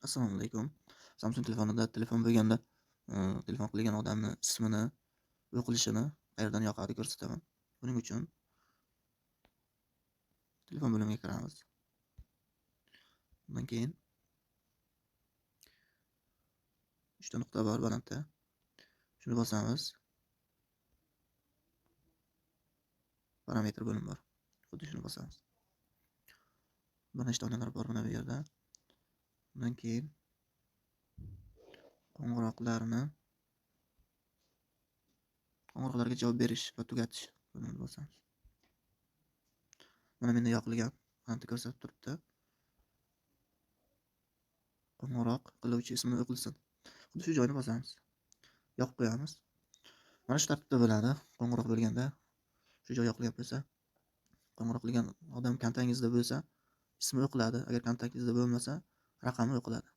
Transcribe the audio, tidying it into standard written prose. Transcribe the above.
Assalomu alaykum. Samsung telefonida telefon bo'lganda, telefon qilgan odamni ismini, o'qilishini qayerdan yoqadi ko'rsataman. Buning uchun telefon bo'limiga kiramiz. Undan keyin 3 ta nuqta bor balandda. Shuni bosamiz. Parametr bo'limi bor. Xuddi shuni bosamiz. Bir nechta oynalar bor mana bu yerda. Undan keyin qo'ng'iroqlarga javob berish va tugatish bo'limini bosamiz. Mana menda yoqilgan balandda ko'rsatib turibdi. Qo'ng'iroq qiluvchi ismi o'qilsin. Xuddi shu joyni bosamiz. Yoqib qo'yamiz. Mana shu tartibda bo'ladi. Qo'ng'iroq bo'lganda shu joy yoqilgan bo'lsa, qo'ng'iroq qilgan odam kontaktingizda bo'lsa, ismi o'qiladi. Agar kontaktingizda bo'lmasa, raqami o'qiladi.